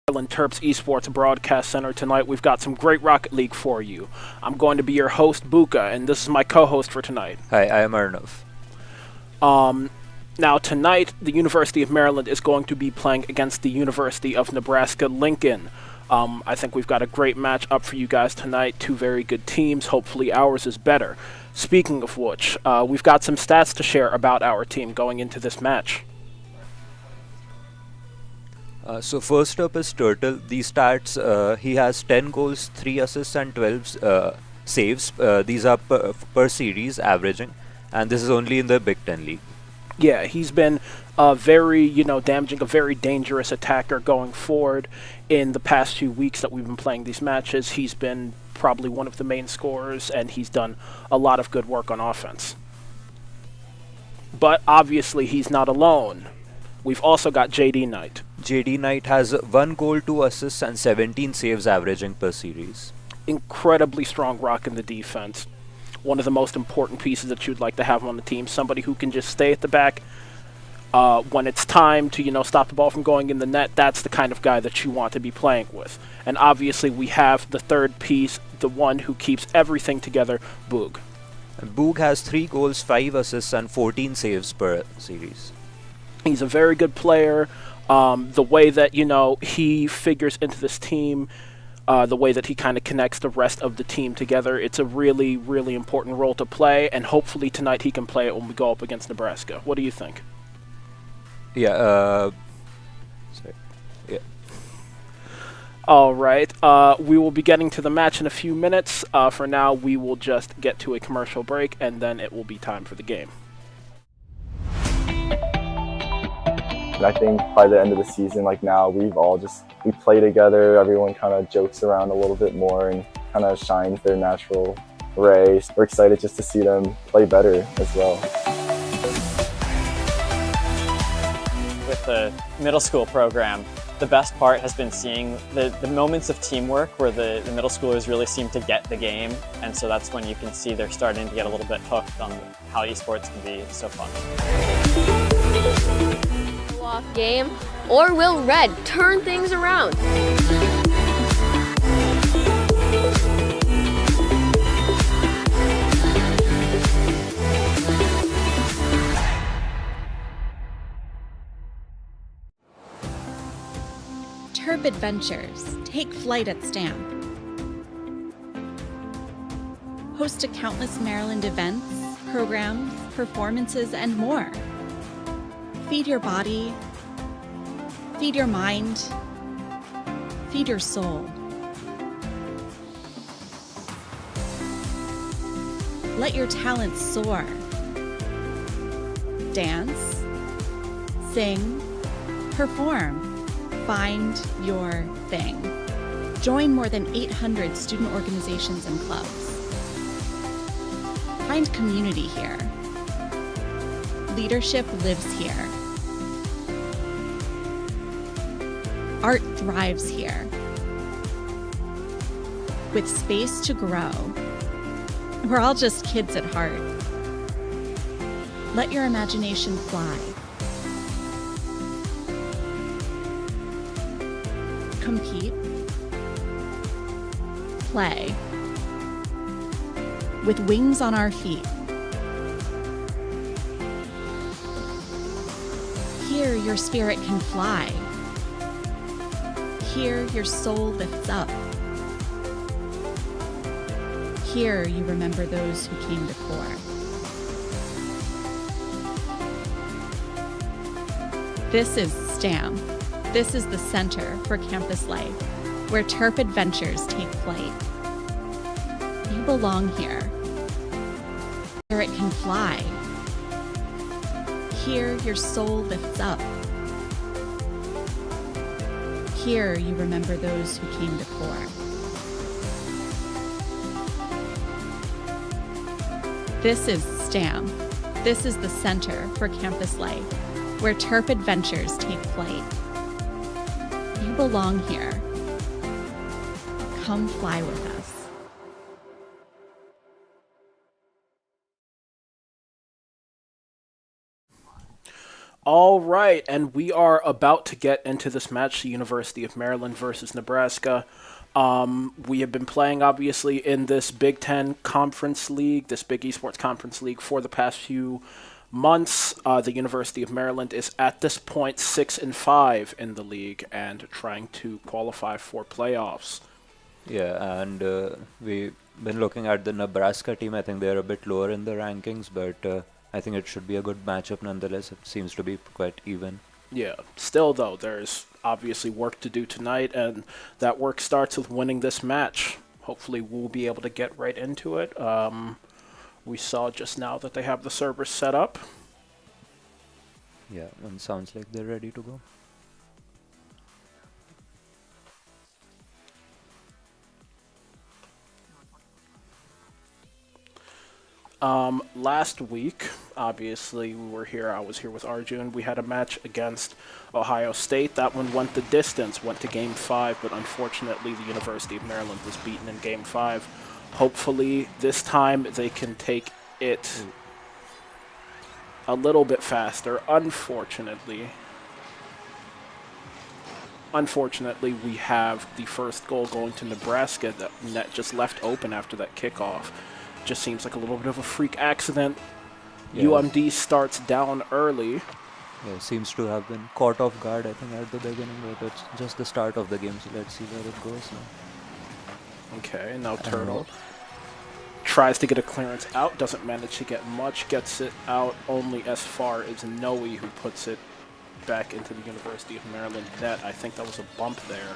Maryland Terps Esports Broadcast Center. Tonight we've got some great Rocket League for you. I'm going to be your host, Buka, and this is my co-host for tonight. Hi, I am Arnav. Now tonight, the University of Maryland is going to be playing against the University of Nebraska Lincoln. I think we've got a great match up for you guys tonight. Two very good teams. Hopefully ours is better. Speaking of which, we've got some stats to share about our team going into this match. So first up is Turtle. These stats, he has 10 goals, 3 assists and 12 saves. These are per series averaging, and this is only in the Big Ten League. Yeah, he's been very, damaging, a very dangerous attacker going forward. In the past few weeks that we've been playing these matches, he's been probably one of the main scorers, and he's done a lot of good work on offense. But obviously he's not alone. We've also got JD Knight. JD Knight has 1 goal, 2 assists and 17 saves averaging per series. Incredibly strong rock in the defense. One of the most important pieces that you'd like to have on the team. Somebody who can just stay at the back when it's time to, stop the ball from going in the net. That's the kind of guy that you want to be playing with. And obviously we have the third piece, the one who keeps everything together, Boog. And Boog has 3 goals, 5 assists and 14 saves per series. He's a very good player. The way that, he figures into this team, the way that he kind of connects the rest of the team together, it's a really, really important role to play, and hopefully tonight he can play it when we go up against Nebraska. What do you think? Yeah, All right. We will be getting to the match in a few minutes. For now, we will just get to a commercial break, and then it will be time for the game. And I think by the end of the season, like now, we play together. Everyone kind of jokes around a little bit more and kind of shines their natural ray. We're excited just to see them play better as well. With the middle school program, the best part has been seeing the moments of teamwork where the middle schoolers really seem to get the game. And so that's when you can see they're starting to get a little bit hooked on how esports can be so fun. Off game, or will Red turn things around? Terp Adventures take flight at STAMP. Host to countless Maryland events, programs, performances, and more. Feed your body, feed your mind, feed your soul. Let your talents soar. Dance, sing, perform, find your thing. Join more than 800 student organizations and clubs. Find community here. Leadership lives here. Art thrives here. With space to grow, we're all just kids at heart. Let your imagination fly. Compete. Play. With wings on our feet. Here your spirit can fly. Here your soul lifts up. Here you remember those who came before. This is STAM. This is the Center for Campus Life, where Terp Adventures take flight. You belong here. Here it can fly. Here your soul lifts up. Here you remember those who came before. This is STAM. This is the Center for Campus Life, where Terp Adventures take flight. You belong here. Come fly with us. All right, and we are about to get into this match, the University of Maryland versus Nebraska. We have been playing, obviously, in this Big Ten Conference League, this Big Esports Conference League, for the past few months. The University of Maryland is, at this point, 6-5 in the league and trying to qualify for playoffs. Yeah, and we've been looking at the Nebraska team. I think they're a bit lower in the rankings, but I think it should be a good matchup nonetheless. It seems to be quite even. Yeah, still, though, there's obviously work to do tonight, and that work starts with winning this match. Hopefully we'll be able to get right into it. We saw just now that they have the servers set up. Yeah, and sounds like they're ready to go. Last week, obviously, I was here with Arjun. We had a match against Ohio State. That one went the distance, went to Game 5, but unfortunately the University of Maryland was beaten in Game 5. Hopefully, this time they can take it a little bit faster. Unfortunately, we have the first goal going to Nebraska. That net just left open after that kickoff. Just seems like a little bit of a freak accident. Yeah. UMD starts down early. Yeah, seems to have been caught off guard, I think, at the beginning, but it's just the start of the game, so let's see where it goes now. Okay, now Turtle tries to get a clearance out, doesn't manage to get much, gets it out only as far as Noe, who puts it back into the University of Maryland net. I think that was a bump there.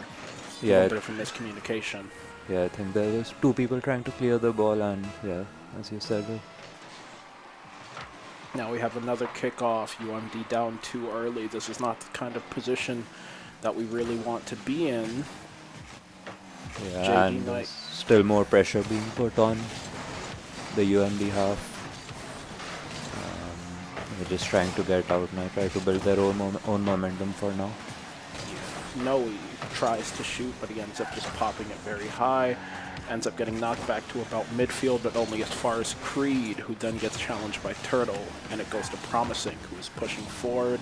Yeah, a little bit of a miscommunication. Yeah, I think there was two people trying to clear the ball, and yeah, as you said. Now we have another kickoff. UMD down too early. This is not the kind of position that we really want to be in. Yeah, and there's still more pressure being put on the UMD half. They're just trying to get out now, try to build their own momentum for now. Noe tries to shoot, but he ends up just popping it very high. Ends up getting knocked back to about midfield, but only as far as Creed, who then gets challenged by Turtle, and it goes to Promising, who is pushing forward,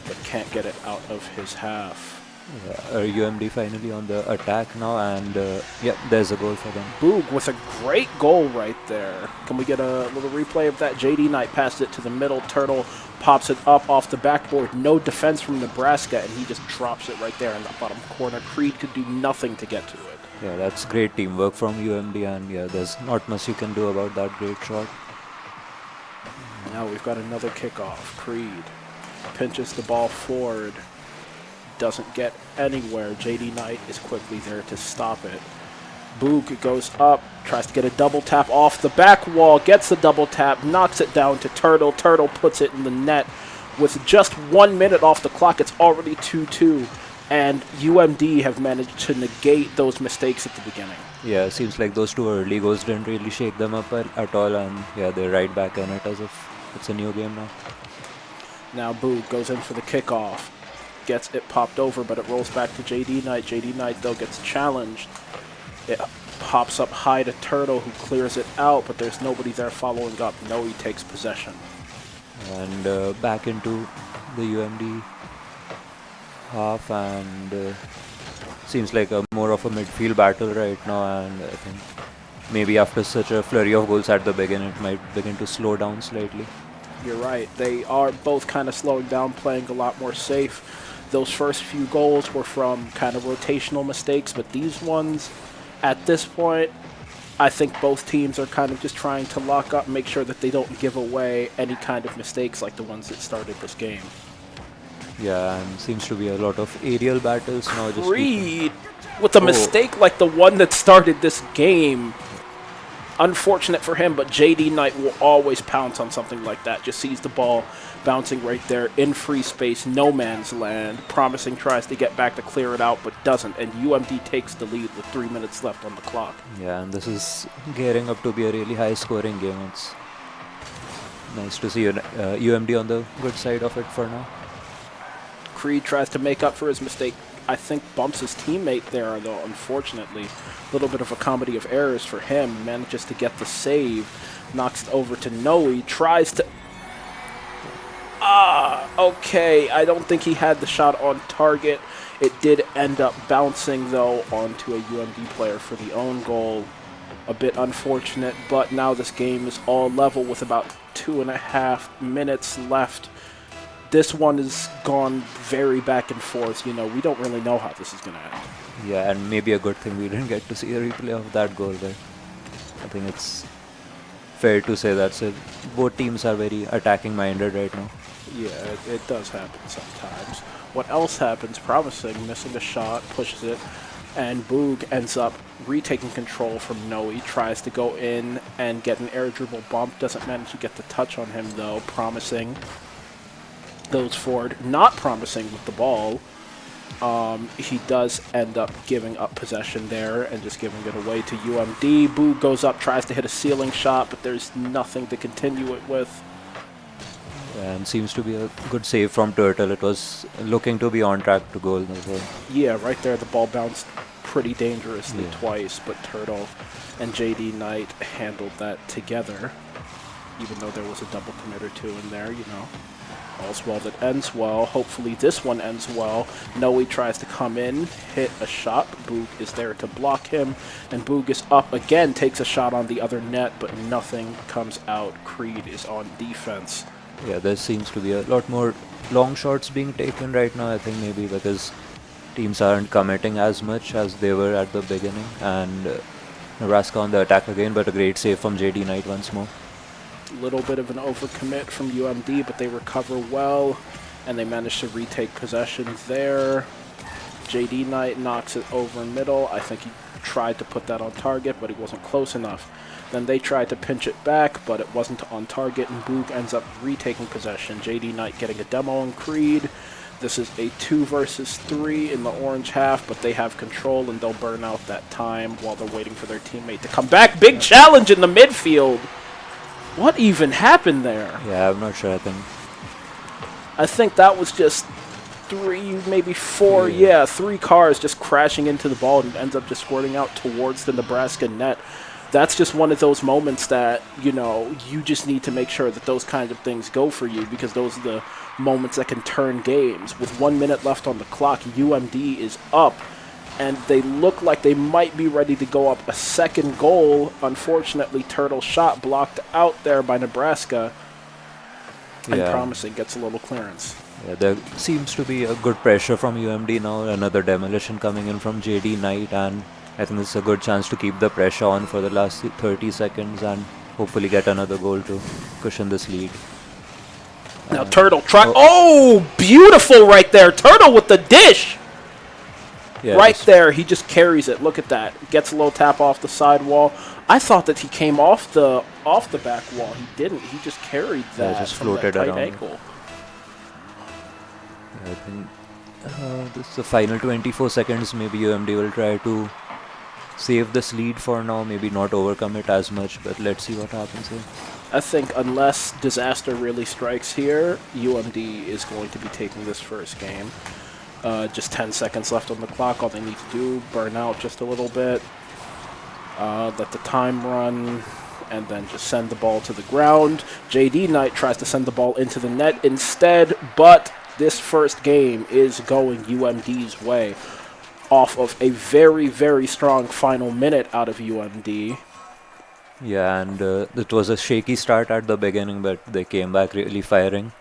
but can't get it out of his half. Yeah, UMD finally on the attack now, and yeah, there's a goal for them. Boog with a great goal right there. Can we get a little replay of that? JD Knight passed it to the middle. Turtle pops it up off the backboard. No defense from Nebraska, and he just drops it right there in the bottom corner. Creed could do nothing to get to it. Yeah, that's great teamwork from UMD, and yeah, there's not much you can do about that great shot. Now we've got another kickoff. Creed pinches the ball forward. Doesn't get anywhere. JD Knight is quickly there to stop it. Boog goes up, tries to get a double tap off the back wall, gets the double tap, knocks it down to Turtle. Turtle puts it in the net. With just 1 minute off the clock, it's already 2-2, and UMD have managed to negate those mistakes at the beginning. Yeah, seems like those two early goals didn't really shake them up at all, and yeah, they're right back in it as if it's a new game now. Now Boog goes in for the kickoff. Gets it popped over, but it rolls back to JD Knight. JD Knight, though, gets challenged. It pops up high to Turtle, who clears it out, but there's nobody there following up. Noe takes possession. And back into the UMD half, and seems like more of a midfield battle right now, and I think maybe after such a flurry of goals at the beginning, it might begin to slow down slightly. You're right. They are both kind of slowing down, playing a lot more safe. Those first few goals were from kind of rotational mistakes, but these ones, at this point, I think both teams are kind of just trying to lock up and make sure that they don't give away any kind of mistakes like the ones that started this game. Yeah, and seems to be a lot of aerial battles now. Creed with a mistake like the one that started this game. Unfortunate for him, but JD Knight will always pounce on something like that. Just sees the ball bouncing right there in free space, no man's land. Promising tries to get back to clear it out, but doesn't, and UMD takes the lead with 3 minutes left on the clock. Yeah, and this is gearing up to be a really high-scoring game. It's nice to see UMD on the good side of it for now. Creed tries to make up for his mistake. I think bumps his teammate there, though, unfortunately. A little bit of a comedy of errors for him. Manages to get the save. Knocks it over to Noe. Tries to... Okay, I don't think he had the shot on target. It did end up bouncing, though, onto a UMD player for the own goal. A bit unfortunate, but now this game is all level with about 2.5 minutes left. This one has gone very back and forth. You know, we don't really know how this is going to end. Yeah, and maybe a good thing we didn't get to see a replay of that goal there. I think it's fair to say that's it. Both teams are very attacking minded right now. Yeah, it does happen sometimes. What else happens? Promising, missing a shot, pushes it, and Boog ends up retaking control from Noe, tries to go in and get an air dribble bump, doesn't manage to get the touch on him though. Promising goes forward, not promising with the ball. He does end up giving up possession there and just giving it away to UMD. Boog goes up, tries to hit a ceiling shot, but there's nothing to continue it with. And seems to be a good save from Turtle. It was looking to be on track to goal as well. Yeah, right there the ball bounced pretty dangerously Yeah. twice, but Turtle and JD Knight handled that together, even though there was a double commit or two in there, you know. All's well that ends well. Hopefully this one ends well. Noe tries to come in, hit a shot. Boog is there to block him, and Boog is up again, takes a shot on the other net, but nothing comes out. Creed is on defense. Yeah, there seems to be a lot more long shots being taken right now, I think maybe because teams aren't committing as much as they were at the beginning. And Nebraska on the attack again, but a great save from JD Knight once more. Little bit of an overcommit from UMD, but they recover well, and they manage to retake possession there. JD Knight knocks it over middle. I think he tried to put that on target, but he wasn't close enough. Then they tried to pinch it back, but it wasn't on target, and Boog ends up retaking possession. JD Knight getting a demo on Creed. This is a 2 versus 3 in the orange half, but they have control, and they'll burn out that time while they're waiting for their teammate to come back. Big challenge in the midfield. What even happened there? Yeah, I'm not sure. I think that was just 3, maybe 4, yeah, 3 cars just crashing into the ball and ends up just squirting out towards the Nebraska net. That's just one of those moments that, you know, you just need to make sure that those kinds of things go for you, because those are the moments that can turn games. With 1 minute left on the clock, UMD is up, and they look like they might be ready to go up a second goal. Unfortunately, Turtle shot blocked out there by Nebraska, and Promising gets a little clearance. Yeah, there seems to be a good pressure from UMD now. Another demolition coming in from JD Knight, and I think this is a good chance to keep the pressure on for the last 30 seconds and hopefully get another goal to cushion this lead. Now Turtle try. Oh, beautiful right there. Turtle with the dish. Yeah, right there, he just carries it. Look at that. Gets a little tap off the side wall. I thought that he came off the back wall. He didn't. He just carried that. Just from floated that tight around. ankle. Yeah, I think this is the final 24 seconds. Maybe UMD will try to save this lead for now. Maybe not overcome it as much, but let's see what happens here. I think unless disaster really strikes here, UMD is going to be taking this first game. Just 10 seconds left on the clock. All they need to do, burn out just a little bit, let the time run, and then just send the ball to the ground. JD Knight tries to send the ball into the net instead, but this first game is going UMD's way off of a very, very strong final minute out of UMD. Yeah, and it was a shaky start at the beginning, but they came back really firing.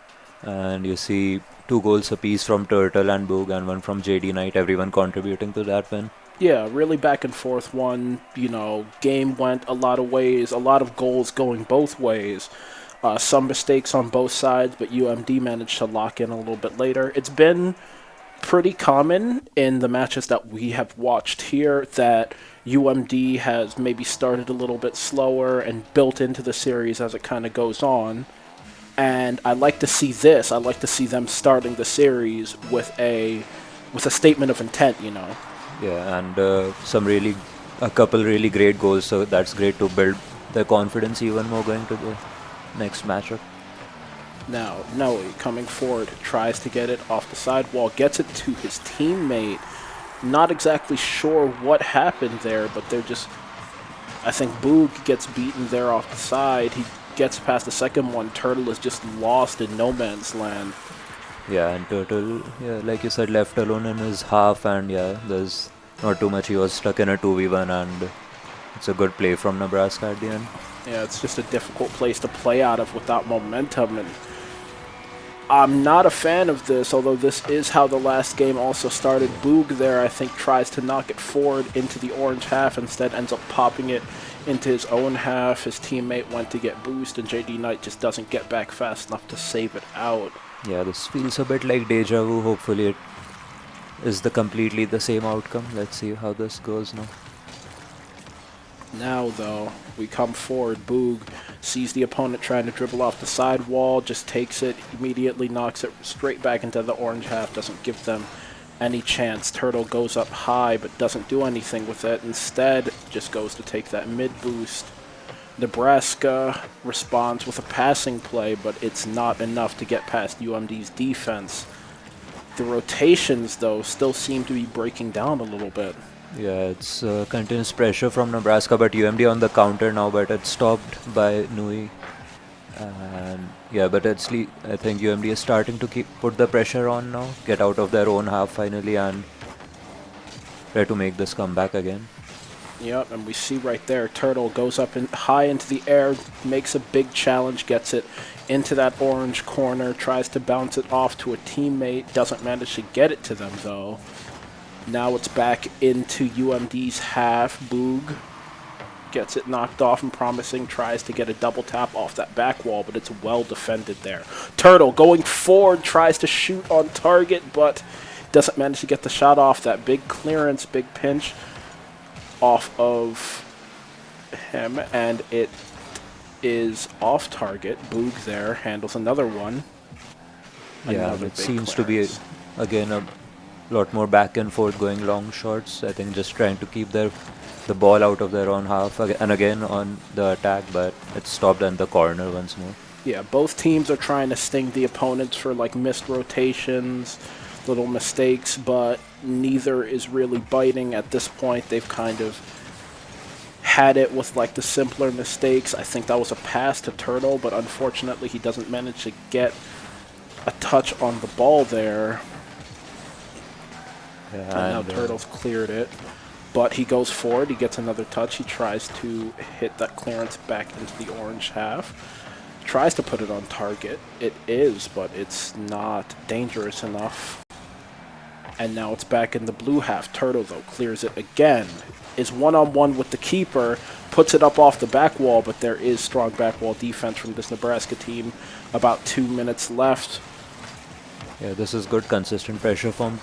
And you see 2 goals apiece from Turtle and Boog, and 1 from JD Knight, everyone contributing to that win. Yeah, really back and forth one. You know, game went a lot of ways, a lot of goals going both ways. Some mistakes on both sides, but UMD managed to lock in a little bit later. It's been pretty common in the matches that we have watched here that UMD has maybe started a little bit slower and built into the series as it kind of goes on. And I like to see this. I like to see them starting the series with a statement of intent, you know. Yeah, and a couple really great goals, so that's great to build their confidence even more going to the next matchup. Now, Noe coming forward, tries to get it off the sidewall, gets it to his teammate. Not exactly sure what happened there, but they're just... I think Boog gets beaten there off the side. He gets past the second one. Turtle is just lost in no man's land. Yeah, and Turtle, yeah, like you said, left alone in his half, and yeah, there's not too much. He was stuck in a 2v1, and it's a good play from Nebraska at the end. Yeah, it's just a difficult place to play out of without momentum, and I'm not a fan of this, although this is how the last game also started. Boog there, I think, tries to knock it forward into the orange half, instead ends up popping it into his own half. His teammate went to get boost, and JD Knight just doesn't get back fast enough to save it out. Yeah, this feels a bit like deja vu. Hopefully it is completely the same outcome. Let's see how this goes now. Now, though, we come forward. Boog sees the opponent trying to dribble off the side wall, just takes it, immediately knocks it straight back into the orange half, doesn't give them any chance. Turtle goes up high, but doesn't do anything with it. Instead, just goes to take that mid boost. Nebraska responds with a passing play, but it's not enough to get past UMD's defense. The rotations, though, still seem to be breaking down a little bit. Yeah, it's continuous pressure from Nebraska, but UMD on the counter now, but it's stopped by Nui. And yeah, but I think UMD is starting to put the pressure on now, get out of their own half finally, and try to make this comeback again. Yep, and we see right there, Turtle goes up high into the air, makes a big challenge, gets it into that orange corner, tries to bounce it off to a teammate, doesn't manage to get it to them, though. Now it's back into UMD's half. Boog gets it knocked off and Promising tries to get a double tap off that back wall, but it's well defended there. Turtle going forward, tries to shoot on target, but doesn't manage to get the shot off. That big clearance, big pinch off of him, and it is off target. Boog there handles another one. Yeah, it seems to be, again, a lot more back and forth going long shots. I think just trying to keep the ball out of their own half, and again on the attack, but it's stopped in the corner once more. Yeah, both teams are trying to sting the opponents for like missed rotations, little mistakes, but neither is really biting at this point. They've kind of had it with like the simpler mistakes. I think that was a pass to Turtle, but unfortunately he doesn't manage to get a touch on the ball there. Yeah, and now Turtle's cleared it, but he goes forward, he gets another touch, he tries to hit that clearance back into the orange half, tries to put it on target. It is, but it's not dangerous enough. And now it's back in the blue half. Turtle, though, clears it again, is one-on-one with the keeper, puts it up off the back wall, but there is strong back wall defense from this Nebraska team. About 2 minutes left. Yeah, this is good consistent pressure from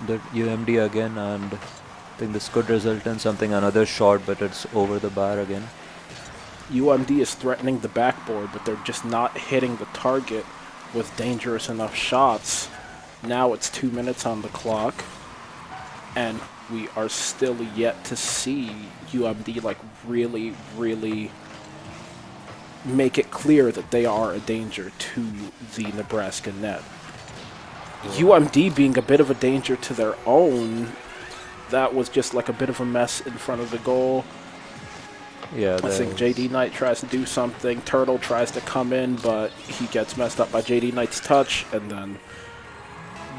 the UMD again, and I think this could result in another shot, but it's over the bar again. UMD is threatening the backboard, but they're just not hitting the target with dangerous enough shots. Now it's 2 minutes on the clock, and we are still yet to see UMD like really, really make it clear that they are a danger to the Nebraska net. UMD being a bit of a danger to their own. That was just like a bit of a mess in front of the goal. Yeah, I think JD Knight tries to do something. Turtle tries to come in, but he gets messed up by JD Knight's touch. And then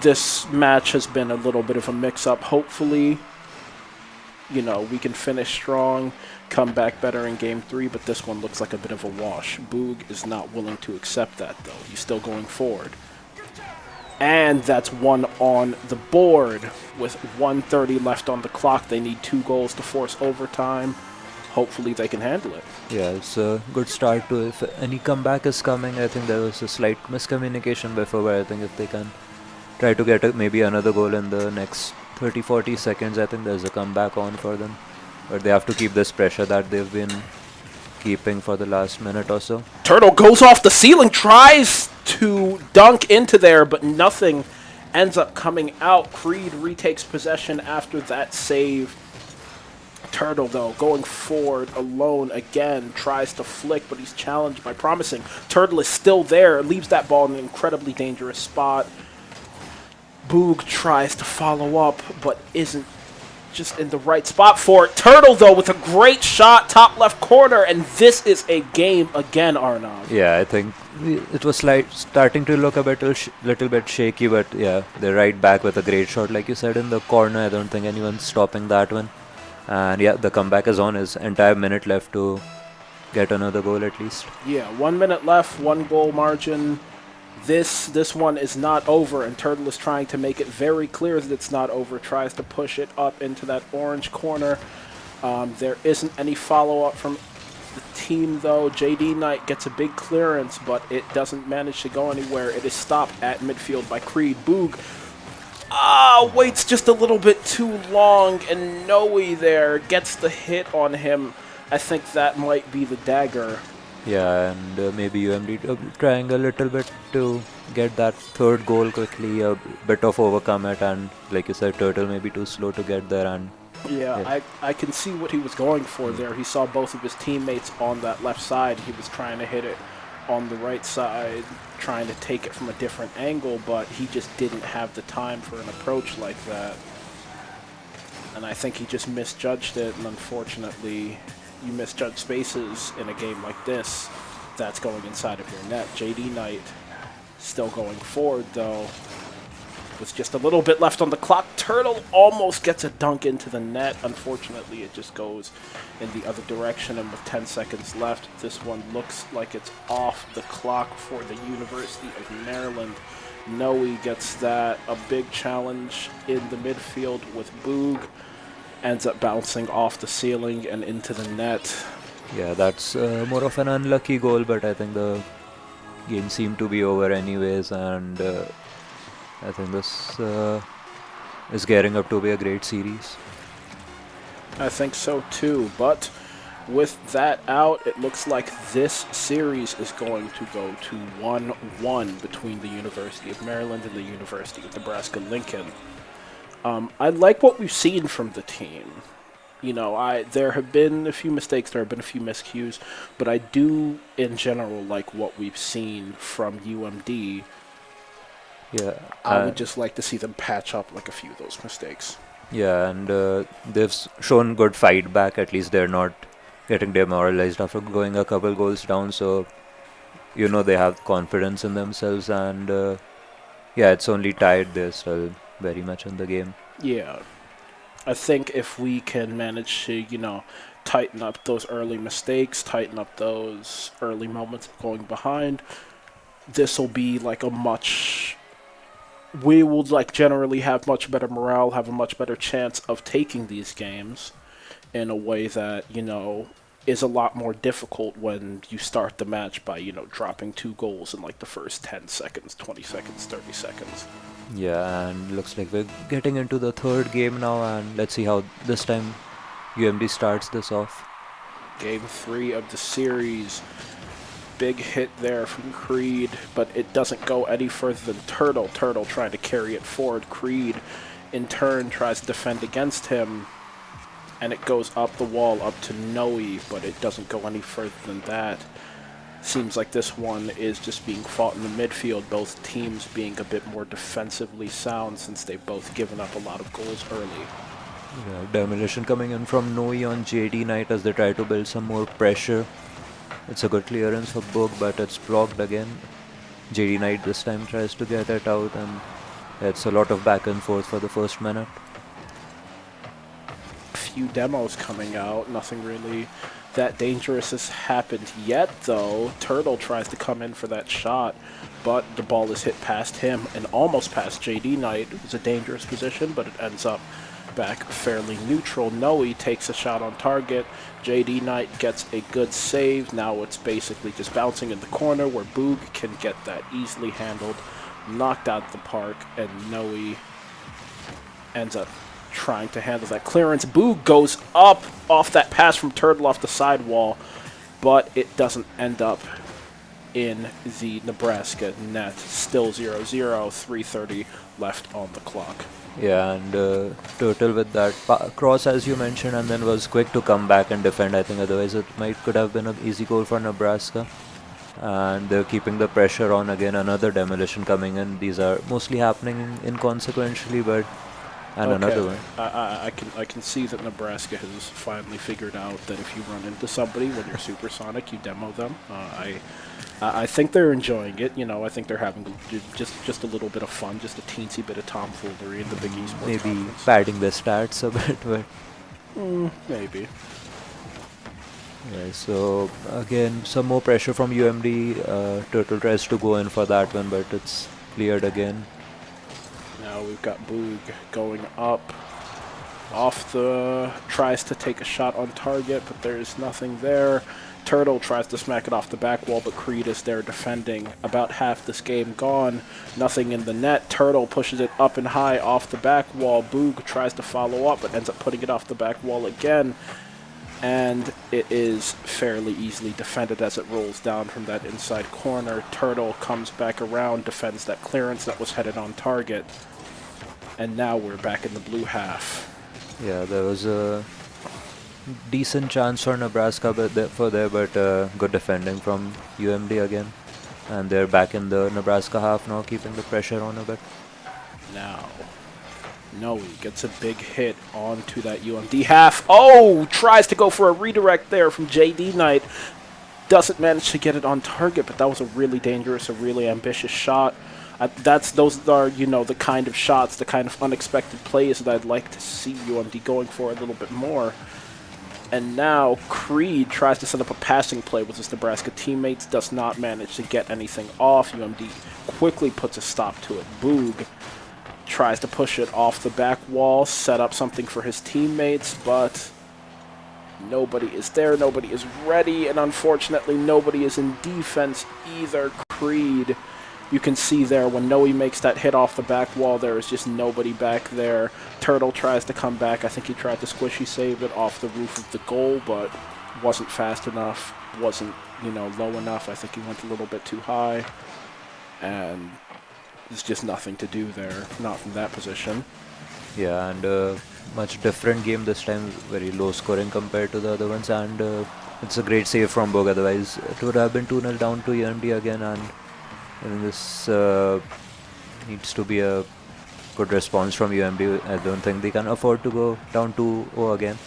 this match has been a little bit of a mix-up. Hopefully, you know, we can finish strong, come back better in Game 3, but this one looks like a bit of a wash. Boog is not willing to accept that, though. He's still going forward. And that's one on the board. With 1:30 left on the clock, they need 2 goals to force overtime. Hopefully they can handle it. Yeah, it's a good start to if any comeback is coming. I think there was a slight miscommunication before, but I think if they can try to get maybe another goal in the next 30-40 seconds, I think there's a comeback on for them. But they have to keep this pressure that they've been keeping for the last minute or so. Turtle goes off the ceiling, tries to dunk into there, but nothing ends up coming out. Creed retakes possession after that save. Turtle, though, going forward alone again, tries to flick, but he's challenged by Promising. Turtle is still there, leaves that ball in an incredibly dangerous spot. Boog tries to follow up, but isn't just in the right spot for it. Turtle, though, with a great shot, top left corner, and this is a game again, Arnav. Yeah, I think it was starting to look a little bit shaky, but yeah, they're right back with a great shot, like you said, in the corner. I don't think anyone's stopping that one. And yeah, the comeback is on. His entire minute left to get another goal at least. Yeah, 1 minute left, 1 goal margin. This one is not over, and Turtle is trying to make it very clear that it's not over. Tries to push it up into that orange corner. There isn't any follow-up from the team, though. JD Knight gets a big clearance, but it doesn't manage to go anywhere. It is stopped at midfield by Creed. Boog waits just a little bit too long, and Noe there gets the hit on him. I think that might be the dagger. Yeah, and maybe UMD trying a little bit to get that third goal quickly, a bit of overcome it, and like you said, Turtle may be too slow to get there. And yeah, I can see what he was going for there. He saw both of his teammates on that left side. He was trying to hit it on the right side, trying to take it from a different angle, but he just didn't have the time for an approach like that. And I think he just misjudged it, and unfortunately, you misjudge spaces in a game like this. That's going inside of your net. JD Knight still going forward, though. With just a little bit left on the clock, Turtle almost gets a dunk into the net. Unfortunately, it just goes in the other direction, and with 10 seconds left, this one looks like it's off the clock for the University of Maryland. Noe gets that. A big challenge in the midfield with Boog. Ends up bouncing off the ceiling and into the net. yeah, that's more of an unlucky goal, but I think the game seemed to be over anyways, and I think this is gearing up to be a great series. I think so too, but with that out, it looks like this series is going to go to 1-1 between the University of Maryland and the University of Nebraska-Lincoln. I like what we've seen from the team. You know, there have been a few mistakes, there have been a few miscues, but I do, in general, like what we've seen from UMD. Yeah, I would just like to see them patch up like a few of those mistakes. yeah, and they've shown good fight back. At least they're not getting demoralized after going a couple goals down, so you know they have confidence in themselves, and yeah, it's only tied. They're still very much in the game. Yeah. I think if we can manage to, you know, tighten up those early mistakes, tighten up those early moments of going behind, this will be like we will like generally have much better morale, have a much better chance of taking these games in a way that, you know, is a lot more difficult when you start the match by, you know, dropping 2 goals in like the first 10 seconds, 20 seconds, 30 seconds. Yeah, and looks like we're getting into the third game now, and let's see how this time UMD starts this off. Game 3 of the series. Big hit there from Creed, but it doesn't go any further than Turtle. Turtle trying to carry it forward. Creed, in turn, tries to defend against him, and it goes up the wall, up to Noe, but it doesn't go any further than that. Seems like this one is just being fought in the midfield, both teams being a bit more defensively sound since they've both given up a lot of goals early. Yeah, demolition coming in from Noe on JD Knight as they try to build some more pressure. It's a good clearance for Book, but it's blocked again. JD Knight this time tries to get it out, and it's a lot of back and forth for the first minute. Few demos coming out, nothing really that dangerous has happened yet, though. Turtle tries to come in for that shot, but the ball is hit past him and almost past JD Knight. It was a dangerous position, but it ends up back fairly neutral. Noe takes a shot on target. JD Knight gets a good save. Now it's basically just bouncing in the corner where Boog can get that easily handled, knocked out of the park, and Noe ends up trying to handle that clearance. Boog goes up off that pass from Turtle off the sidewall, but it doesn't end up in the Nebraska net. Still 0-0, 3:30 left on the clock. Yeah, and Turtle with that cross, as you mentioned, and then was quick to come back and defend. I think otherwise it could have been an easy goal for Nebraska. And they're keeping the pressure on again. Another demolition coming in. These are mostly happening inconsequentially, but and another one. I can see that Nebraska has finally figured out that if you run into somebody when you're supersonic, you demo them. I think they're enjoying it. I think they're having just a little bit of fun, just a teensy bit of tomfoolery in the Big Esports Maybe conference. padding the stats a bit, but Maybe. yeah. So again, some more pressure from UMD. Turtle tries to go in for that one, but it's cleared again. Now we've got Boog going up. Tries to take a shot on target, but there's nothing there. Turtle tries to smack it off the back wall, but Creed is there defending. About half this game gone. Nothing in the net. Turtle pushes it up and high off the back wall. Boog tries to follow up, but ends up putting it off the back wall again. And it is fairly easily defended as it rolls down from that inside corner. Turtle comes back around, defends that clearance that was headed on target. And now we're back in the blue half. Yeah, there was a decent chance for Nebraska but good defending from UMD again. And they're back in the Nebraska half now, keeping the pressure on a bit. Now, Noe gets a big hit onto that UMD half. Oh, tries to go for a redirect there from JD Knight. Doesn't manage to get it on target, but that was a really dangerous, a really ambitious shot. Those are, the kind of shots, the kind of unexpected plays that I'd like to see UMD going for a little bit more. And now Creed tries to set up a passing play with his Nebraska teammates, does not manage to get anything off. UMD quickly puts a stop to it. Boog tries to push it off the back wall, set up something for his teammates, but nobody is there, nobody is ready, and unfortunately nobody is in defense either. Creed, you can see there when Noe makes that hit off the back wall, there is just nobody back there. Turtle tries to come back. I think he tried to squishy save it off the roof of the goal, but wasn't fast enough, wasn't, low enough. I think he went a little bit too high, and there's just nothing to do there, not from that position. Yeah, and much different game this time, very low scoring compared to the other ones, and it's a great save from Boog, otherwise it would have been 2-0 down to UMD again, and this needs to be a good response from UMD. I don't think they can afford to go down 2-0 again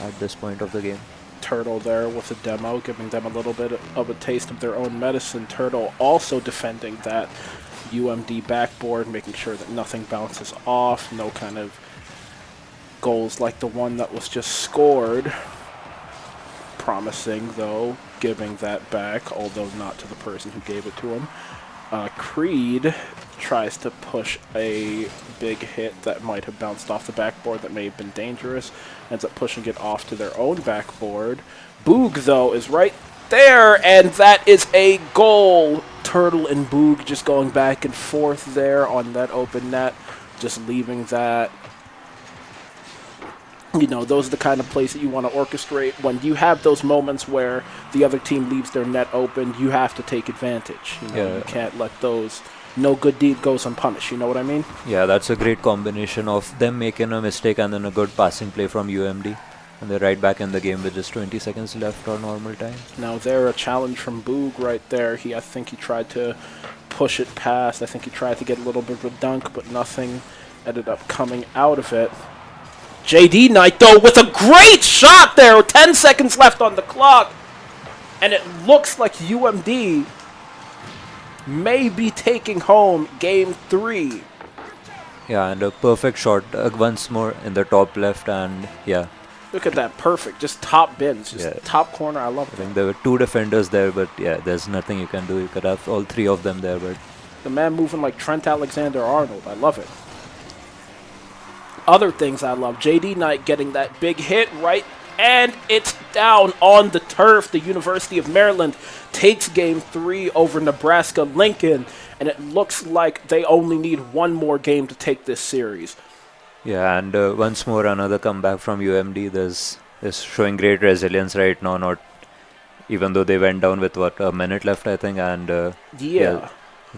at this point of the game. Turtle there with a demo, giving them a little bit of a taste of their own medicine. Turtle also defending that UMD backboard, making sure that nothing bounces off, no kind of goals like the one that was just scored. Promising, though, giving that back, although not to the person who gave it to him. Creed tries to push a big hit that might have bounced off the backboard that may have been dangerous, ends up pushing it off to their own backboard. Boog, though, is right there, and that is a goal. Turtle and Boog just going back and forth there on that open net, just leaving that. Those are the kind of plays that you want to orchestrate. When you have those moments where the other team leaves their net open, you have to take advantage. You can't let those, no good deed goes unpunished. You know what I mean? Yeah, that's a great combination of them making a mistake and then a good passing play from UMD. And they're right back in the game with just 20 seconds left or normal time. Now there, a challenge from Boog right there. I think he tried to push it past. I think he tried to get a little bit of a dunk, but nothing ended up coming out of it. JD Knight, though, with a great shot there. 10 seconds left on the clock. And it looks like UMD may be taking home Game 3. Yeah, and a perfect shot once more in the top left, and yeah. Look at that, perfect. Just top bins, just top corner. I love it. I think there were two defenders there, but yeah, there's nothing you can do. You could have all three of them there, but the man moving like Trent Alexander-Arnold. I love it. Other things I love, JD Knight getting that big hit right, and it's down on the turf. The University of Maryland takes Game 3 over Nebraska Lincoln, and it looks like they only need one more game to take this series. yeah, and once more another comeback from UMD. There's showing great resilience right now. Not even though they went down with a minute left, I think, and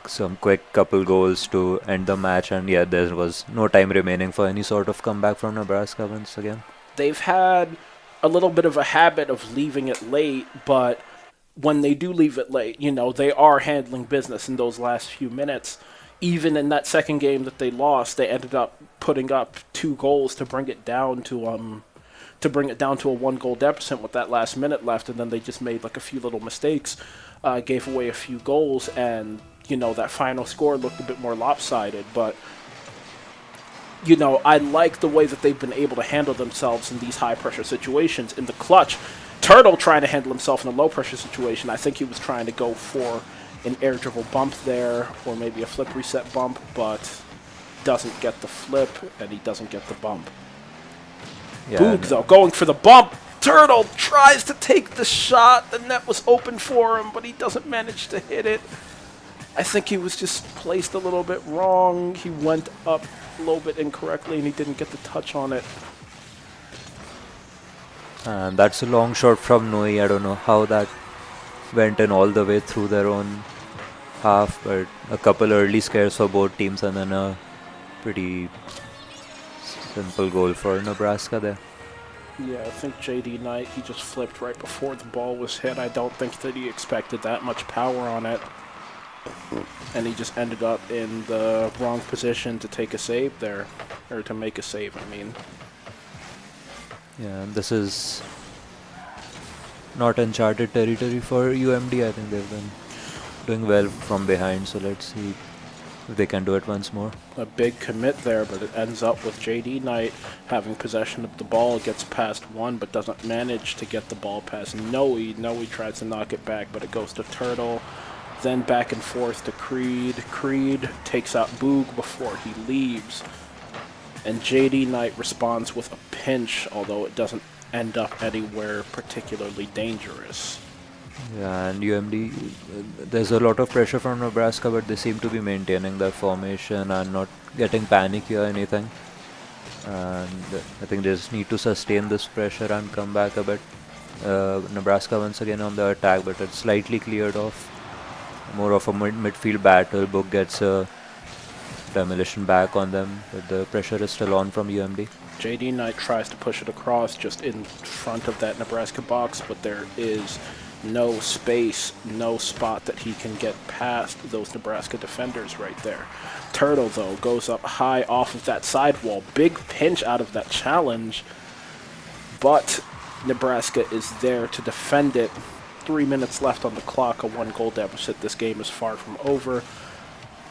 some quick couple goals to end the match, and yeah, there was no time remaining for any sort of comeback from Nebraska once again. They've had a little bit of a habit of leaving it late, but when they do leave it late, they are handling business in those last few minutes. Even in that second game that they lost, they ended up putting up 2 goals to bring it down to a 1-goal deficit with that last minute left, and then they just made like a few little mistakes, gave away a few goals, and that final score looked a bit more lopsided. But I like the way that they've been able to handle themselves in these high-pressure situations. In the clutch, Turtle trying to handle himself in a low-pressure situation. I think he was trying to go for an air dribble bump there, or maybe a flip reset bump, but doesn't get the flip, and he doesn't get the bump. Yeah, Boog, though, going for the bump. Turtle tries to take the shot. The net was open for him, but he doesn't manage to hit it. I think he was just placed a little bit wrong. He went up a little bit incorrectly, and he didn't get the touch on it. And that's a long shot from Noe. I don't know how that went in all the way through their own half, but a couple early scares for both teams, and then a pretty simple goal for Nebraska there. Yeah, I think JD Knight, he just flipped right before the ball was hit. I don't think that he expected that much power on it. And he just ended up in the wrong position to take a save there. Or to make a save, I mean. Yeah, and this is not uncharted territory for UMD. I think they've been doing well from behind, so let's see if they can do it once more. A big commit there, but it ends up with JD Knight having possession of the ball. Gets past one, but doesn't manage to get the ball past Noe. Noe tries to knock it back, but it goes to Turtle. Then back and forth to Creed. Creed takes out Boog before he leaves. And JD Knight responds with a pinch, although it doesn't end up anywhere particularly dangerous. Yeah, and UMD, there's a lot of pressure from Nebraska, but they seem to be maintaining their formation and not getting panicky or anything. And I think they just need to sustain this pressure and come back a bit. Nebraska once again on the attack, but it's slightly cleared off. More of a midfield battle. Book gets a demolition back on them, but the pressure is still on from UMD. JD Knight tries to push it across just in front of that Nebraska box, but there is no space, no spot that he can get past those Nebraska defenders right there. Turtle, though, goes up high off of that sidewall. Big pinch out of that challenge, but Nebraska is there to defend it. 3 minutes left on the clock, a 1-goal deficit. This game is far from over.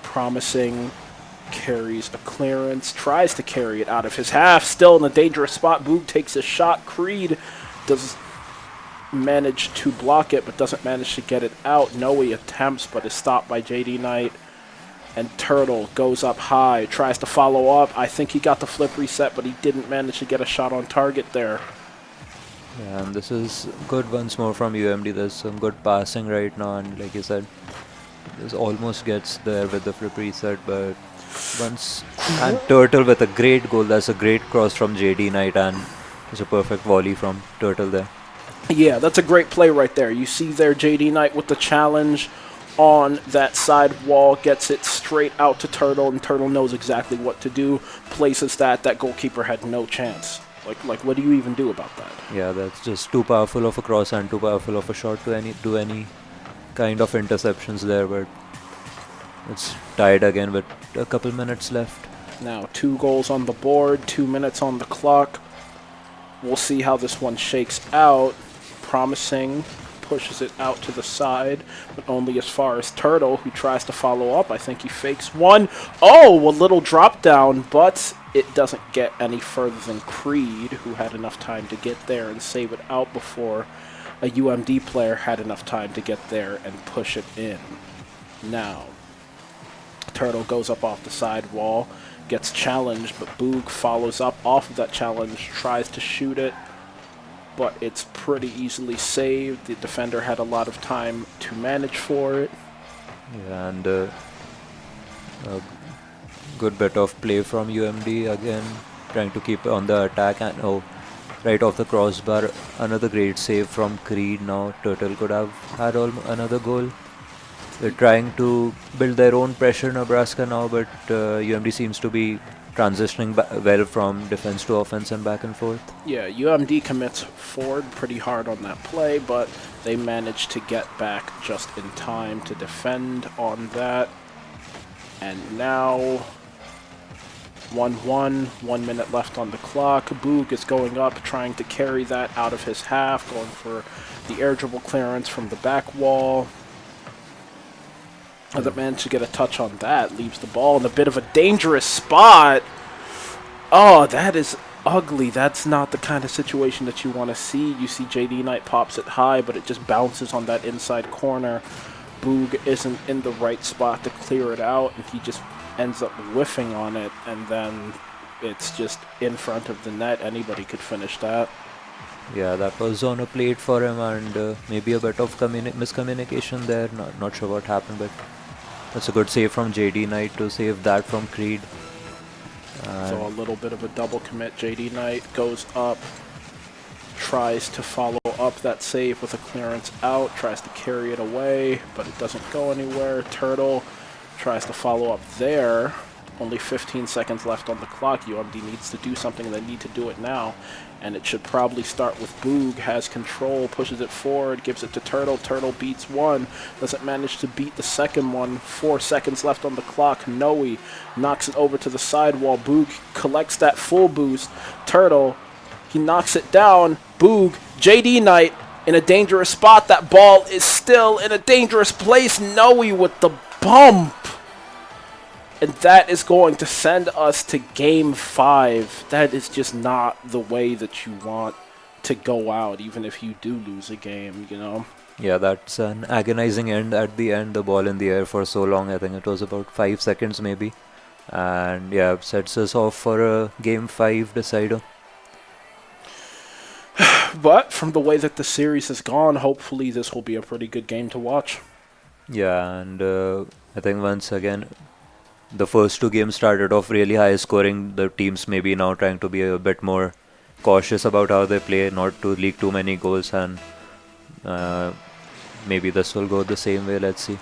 Promising, carries a clearance, tries to carry it out of his half, still in a dangerous spot. Boog takes a shot. Creed does manage to block it, but doesn't manage to get it out. Noe attempts, but is stopped by JD Knight. And Turtle goes up high, tries to follow up. I think he got the flip reset, but he didn't manage to get a shot on target there. Yeah, and this is good once more from UMD. There's some good passing right now, and like you said, this almost gets there with the flip reset, but once and Turtle with a great goal. That's a great cross from JD Knight, and it's a perfect volley from Turtle there. Yeah, that's a great play right there. You see there JD Knight with the challenge on that side wall, gets it straight out to Turtle, and Turtle knows exactly what to do, places that goalkeeper had no chance. Like what do you even do about that? Yeah, that's just too powerful of a cross and too powerful of a shot to do any kind of interceptions there, but it's tied again with a couple minutes left. Now 2 goals on the board, 2 minutes on the clock. We'll see how this one shakes out. Promising, pushes it out to the side, but only as far as Turtle, who tries to follow up. I think he fakes one. Oh, a little drop down, but it doesn't get any further than Creed, who had enough time to get there and save it out before a UMD player had enough time to get there and push it in. Now, Turtle goes up off the side wall, gets challenged, but Boog follows up off of that challenge, tries to shoot it, but it's pretty easily saved. The defender had a lot of time to manage for it. Yeah, and a good bit of play from UMD again, trying to keep on the attack, and right off the crossbar, another great save from Creed. Now Turtle could have had another goal. They're trying to build their own pressure, Nebraska now, but UMD seems to be transitioning well from defense to offense and back and forth. Yeah, UMD commits forward pretty hard on that play, but they managed to get back just in time to defend on that. And now 1-1, 1 minute left on the clock. Boog is going up, trying to carry that out of his half, going for the air dribble clearance from the back wall. Doesn't manage to get a touch on that. Leaves the ball in a bit of a dangerous spot. Oh, that is ugly. That's not the kind of situation that you want to see. You see JD Knight pops it high, but it just bounces on that inside corner. Boog isn't in the right spot to clear it out, and he just ends up whiffing on it, and then it's just in front of the net. Anybody could finish that. Yeah, that was on a plate for him, and maybe a bit of miscommunication there. Not sure what happened, but that's a good save from JD Knight to save that from Creed. So a little bit of a double commit. JD Knight goes up, tries to follow up that save with a clearance out, tries to carry it away, but it doesn't go anywhere. Turtle tries to follow up there. Only 15 seconds left on the clock. UMD needs to do something. They need to do it now. And it should probably start with Boog. Has control, pushes it forward, gives it to Turtle. Turtle beats one. Doesn't manage to beat the second one. 4 seconds left on the clock. Noe knocks it over to the sidewall. Boog collects that full boost. Turtle, he knocks it down. Boog, JD Knight in a dangerous spot. That ball is still in a dangerous place. Noe with the bump. And that is going to send us to Game 5. That is just not the way that you want to go out, even if you do lose a game, you know? Yeah, that's an agonizing end at the end. The ball in the air for so long. I think it was about 5 seconds maybe. And yeah, sets us off for a Game 5 decider. But from the way that the series has gone, hopefully this will be a pretty good game to watch. Yeah, and I think once again, the first two games started off really high scoring. The teams maybe now trying to be a bit more cautious about how they play, not to leak too many goals, and maybe this will go the same way. Let's see.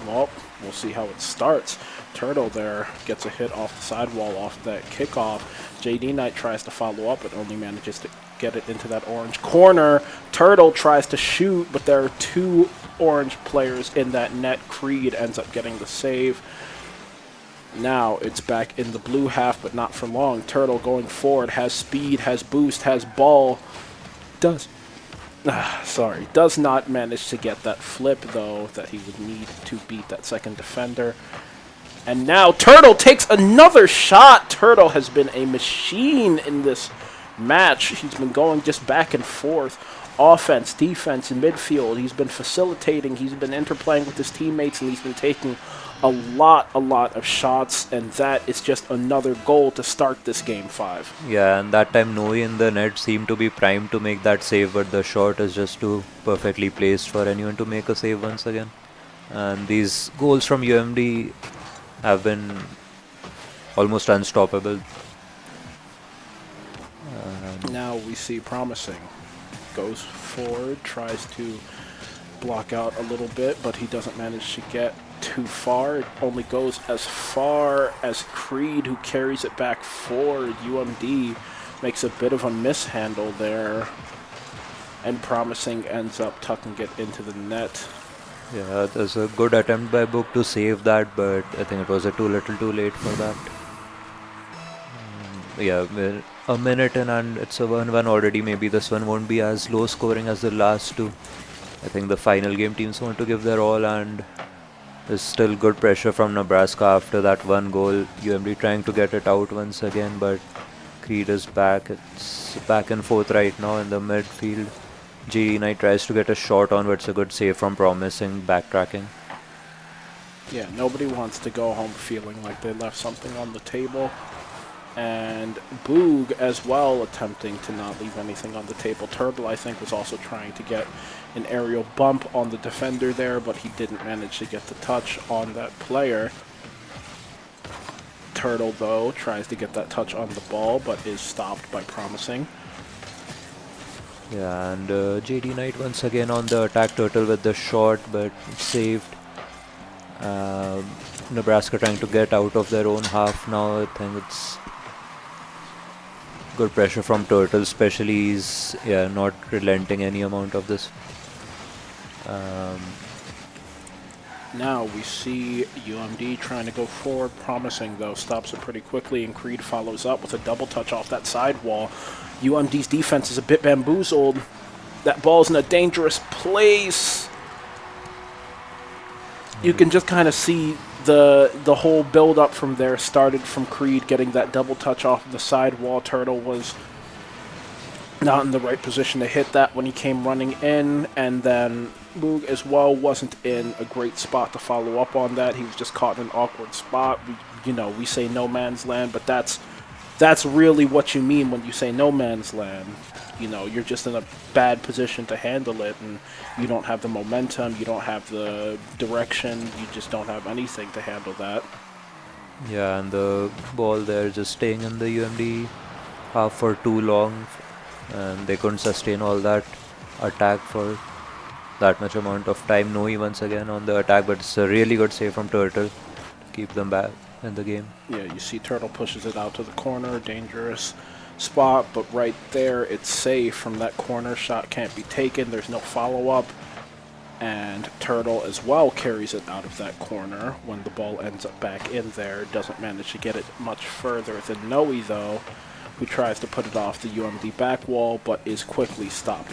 Well, we'll see how it starts. Turtle there gets a hit off the sidewall off that kickoff. JD Knight tries to follow up, but only manages to get it into that orange corner. Turtle tries to shoot, but there are two orange players in that net. Creed ends up getting the save. Now it's back in the blue half, but not for long. Turtle going forward, has speed, has boost, has ball. Does not manage to get that flip, though, that he would need to beat that second defender. And now Turtle takes another shot. Turtle has been a machine in this match. He's been going just back and forth. Offense, defense, and midfield. He's been facilitating. He's been interplaying with his teammates, and he's been taking a lot of shots, and that is just another goal to start this Game 5. Yeah, and that time Noe in the net seemed to be primed to make that save, but the shot is just too perfectly placed for anyone to make a save once again. And these goals from UMD have been almost unstoppable. Now we see Promising. Goes forward, tries to block out a little bit, but he doesn't manage to get too far. It only goes as far as Creed, who carries it back forward. UMD makes a bit of a mishandle there, and Promising ends up tucking it into the net. Yeah, there's a good attempt by Book to save that, but I think it was a too little too late for that. Yeah, a minute in and it's a 1-1 already. Maybe this one won't be as low scoring as the last two. I think the final game teams want to give their all, and there's still good pressure from Nebraska after that one goal. UMD trying to get it out once again, but Creed is back. It's back and forth right now in the midfield. JD Knight tries to get a shot on, but it's a good save from Promising, backtracking. Yeah, nobody wants to go home feeling like they left something on the table. And Boog as well attempting to not leave anything on the table. Turtle, I think, was also trying to get an aerial bump on the defender there, but he didn't manage to get the touch on that player. Turtle, though, tries to get that touch on the ball, but is stopped by Promising. Yeah, and JD Knight once again on the attack. Turtle with the shot, but saved. Nebraska trying to get out of their own half now. I think it's good pressure from Turtle, especially he's not relenting any amount of this. Now we see UMD trying to go forward, promising though, stops it pretty quickly, and Creed follows up with a double touch off that side wall. UMD's defense is a bit bamboozled. That ball's in a dangerous place. You can just kind of see the whole build up from there started from Creed getting that double touch off of the side wall. Turtle was not in the right position to hit that when he came running in, and then Boog as well wasn't in a great spot to follow up on that. He was just caught in an awkward spot. We say no man's land, but that's really what you mean when you say no man's land. You're just in a bad position to handle it, and you don't have the momentum, you don't have the direction, you just don't have anything to handle that. Yeah, and the ball there just staying in the UMD half for too long, and they couldn't sustain all that attack for that much amount of time. Noe once again on the attack, but it's a really good save from Turtle to keep them back in the game. Yeah, you see Turtle pushes it out to the corner, dangerous spot, but right there it's safe from that corner. Shot can't be taken, there's no follow-up, and Turtle as well carries it out of that corner when the ball ends up back in there. Doesn't manage to get it much further than Noe though, who tries to put it off the UMD back wall, but is quickly stopped.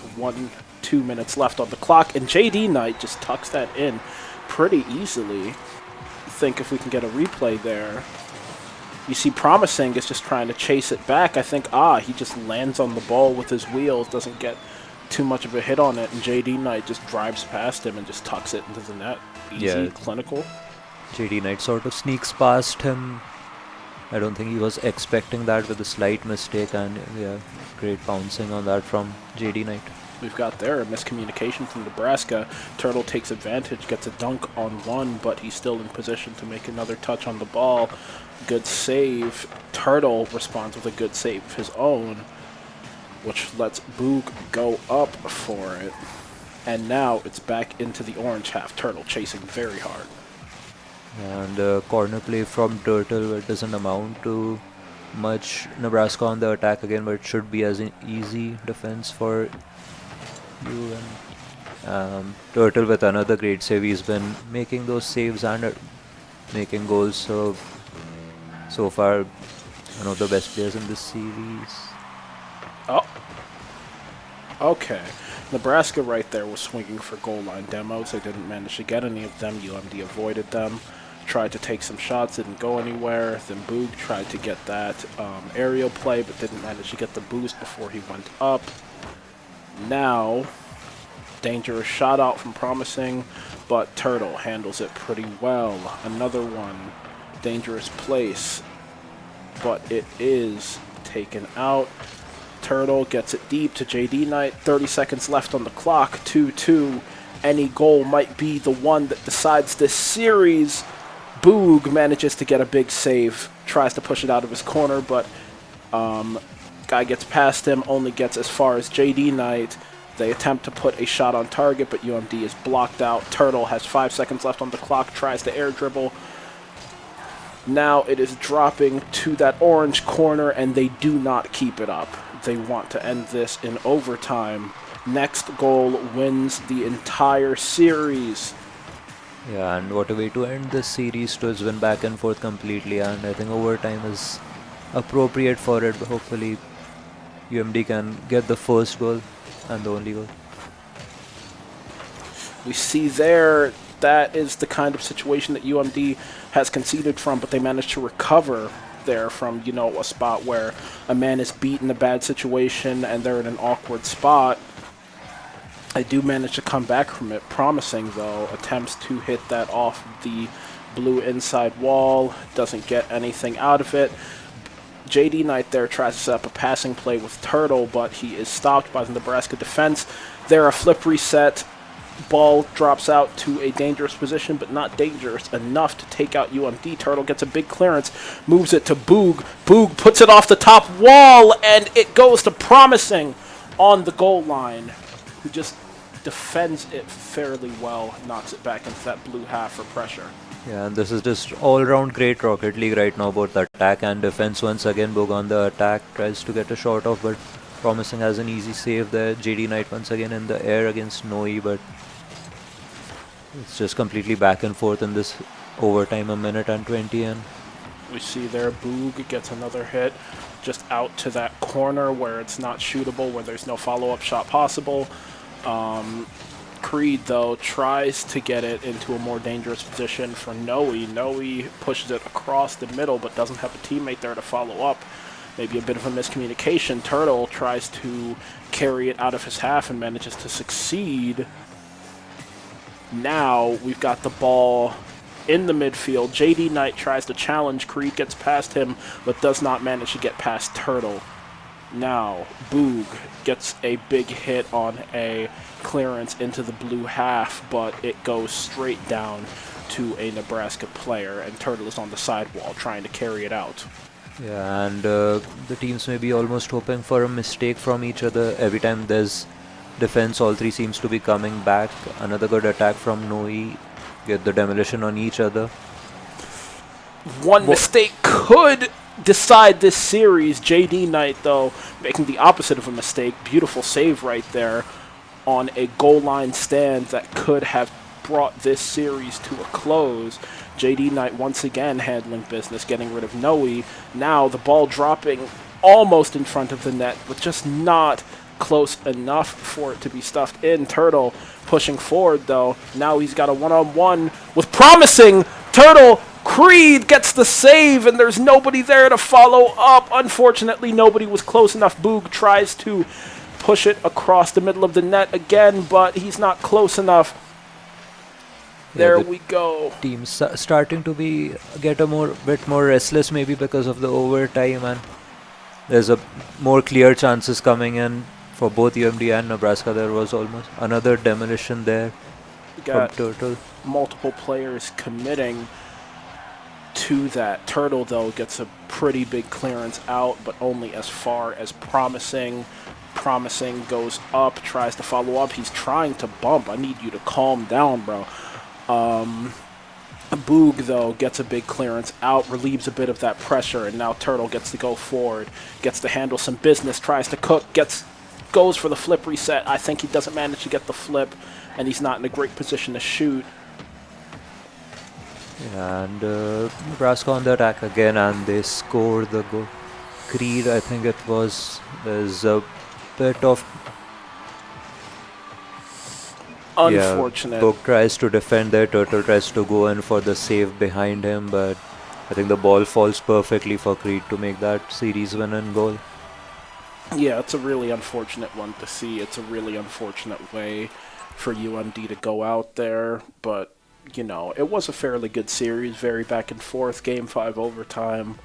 2 minutes left on the clock, and JD Knight just tucks that in pretty easily. Think if we can get a replay there. You see Promising is just trying to chase it back. I think, he just lands on the ball with his wheels, doesn't get too much of a hit on it, and JD Knight just drives past him and just tucks it into the net. Easy, clinical. JD Knight sort of sneaks past him. I don't think he was expecting that with a slight mistake, and yeah, great bouncing on that from JD Knight. We've got there a miscommunication from Nebraska. Turtle takes advantage, gets a dunk on one, but he's still in position to make another touch on the ball. Good save. Turtle responds with a good save of his own, which lets Boog go up for it. And now it's back into the orange half. Turtle chasing very hard. And corner play from Turtle, it doesn't amount to much. Nebraska on the attack again, but it should be as an easy defense for you. And Turtle with another great save. He's been making those saves and making goals, so far one of the best players in this series. Oh, okay. Nebraska right there was swinging for goal line demos. They didn't manage to get any of them. UMD avoided them. Tried to take some shots, didn't go anywhere. Then Boog tried to get that aerial play, but didn't manage to get the boost before he went up. Now, dangerous shot out from Promising, but Turtle handles it pretty well. Another one, dangerous place, but it is taken out. Turtle gets it deep to JD Knight. 30 seconds left on the clock. 2-2. Any goal might be the one that decides this series. Boog manages to get a big save. Tries to push it out of his corner, but guy gets past him. Only gets as far as JD Knight. They attempt to put a shot on target, but UMD is blocked out. Turtle has 5 seconds left on the clock. Tries to air dribble. Now it is dropping to that orange corner, and they do not keep it up. They want to end this in overtime. Next goal wins the entire series. Yeah, and what a way to end this series too. It's been back and forth completely, and I think overtime is appropriate for it. But hopefully UMD can get the first goal and the only goal. We see there that is the kind of situation that UMD has conceded from, but they managed to recover there from, a spot where a man is beat in a bad situation and they're in an awkward spot. They do manage to come back from it. Promising, though, attempts to hit that off the blue inside wall. Doesn't get anything out of it. JD Knight there tries to set up a passing play with Turtle, but he is stopped by the Nebraska defense. There, a flip reset. Ball drops out to a dangerous position, but not dangerous enough to take out UMD. Turtle gets a big clearance, moves it to Boog. Boog puts it off the top wall, and it goes to Promising on the goal line, who just defends it fairly well, knocks it back into that blue half for pressure. Yeah, and this is just all-round great Rocket League right now, both attack and defense. Once again, Boog on the attack tries to get a shot off, but Promising has an easy save there. JD Knight once again in the air against Noe, but It's just completely back and forth in this overtime, a minute and 20 in. We see there Boog gets another hit just out to that corner where it's not shootable, where there's no follow-up shot possible. Creed, though, tries to get it into a more dangerous position for Noe. Noe pushes it across the middle but doesn't have a teammate there to follow up. Maybe a bit of a miscommunication. Turtle tries to carry it out of his half and manages to succeed. Now we've got the ball in the midfield. JD Knight tries to challenge. Creed gets past him but does not manage to get past Turtle. Now Boog gets a big hit on a clearance into the blue half, but it goes straight down to a Nebraska player, and Turtle is on the sidewall trying to carry it out. Yeah, and the teams may be almost hoping for a mistake from each other. Every time there's defense, all three seems to be coming back. Another good attack from Noe. Get the demolition on each other. One mistake could decide this series. JD Knight, though, making the opposite of a mistake. Beautiful save right there on a goal line stand that could have brought this series to a close. JD Knight once again handling business, getting rid of Noe. Now the ball dropping almost in front of the net, but just not close enough for it to be stuffed in. Turtle pushing forward, though. Now he's got a one-on-one with promising Turtle. Creed gets the save, and there's nobody there to follow up. Unfortunately, nobody was close enough. Boog tries to push it across the middle of the net again, but he's not close enough. There we go. Teams starting to get a bit more restless, maybe because of the overtime, and there's a more clear chances coming in for both UMD and Nebraska. There was almost another demolition there from Turtle. Multiple players committing to that. Turtle, though, gets a pretty big clearance out, but only as far as Promising. Promising goes up, tries to follow up. He's trying to bump. I need you to calm down, bro. Boog, though, gets a big clearance out, relieves a bit of that pressure, and now Turtle gets to go forward, gets to handle some business, tries to cook, goes for the flip reset. I think he doesn't manage to get the flip, and he's not in a great position to shoot. And Nebraska on the attack again, and they score the goal. Creed, I think it was, there's a bit of unfortunate. Yeah, Boog tries to defend there, Turtle tries to go in for the save behind him, but I think the ball falls perfectly for Creed to make that series winning goal. Yeah, it's a really unfortunate one to see. It's a really unfortunate way for UMD to go out there, but you know, it was a fairly good series, very back and forth, Game 5 overtime.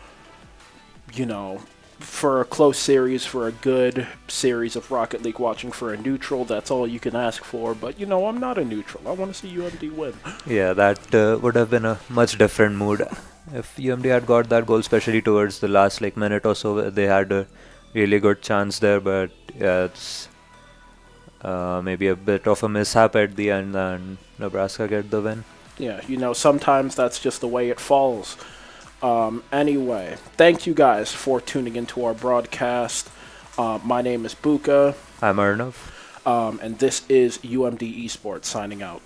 You know, for a close series, for a good series of Rocket League watching for a neutral, that's all you can ask for. But, you know, I'm not a neutral. I want to see UMD win. Yeah, that would have been a much different mood if UMD had got that goal, especially towards the last minute or so. They had a really good chance there, but yeah, it's maybe a bit of a mishap at the end, and Nebraska get the win. Yeah, you know, sometimes that's just the way it falls. Anyway, thank you guys for tuning into our broadcast. My name is Buka. I'm Arnav. And this is UMD Esports signing out.